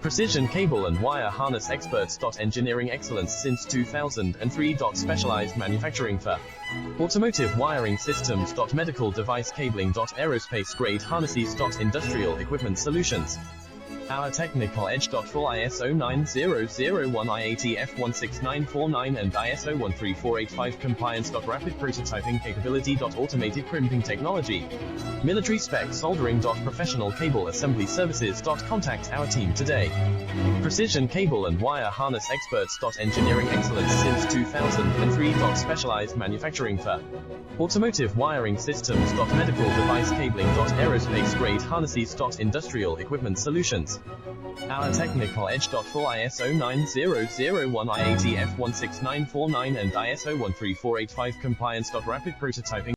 Precision cable and wire harness experts. Engineering excellence since 2003. Specialized manufacturing for automotive wiring systems. Medical device cabling. Aerospace grade harnesses. Industrial equipment solutions. Our technical edge. Full ISO 9001 IATF 16949 and ISO 13485 compliance. Rapid prototyping capability. Automated crimping technology. Military spec soldering. Professional cable assembly services. Contact our team today. Precision cable and wire harness experts. Engineering excellence since 2003. Specialized manufacturing for automotive wiring systems. Medical device cabling. Aerospace grade harnesses. Industrial equipment solutions. Our technical edge. Full ISO 9001 IATF 16949 and ISO 13485 compliance. Rapid prototyping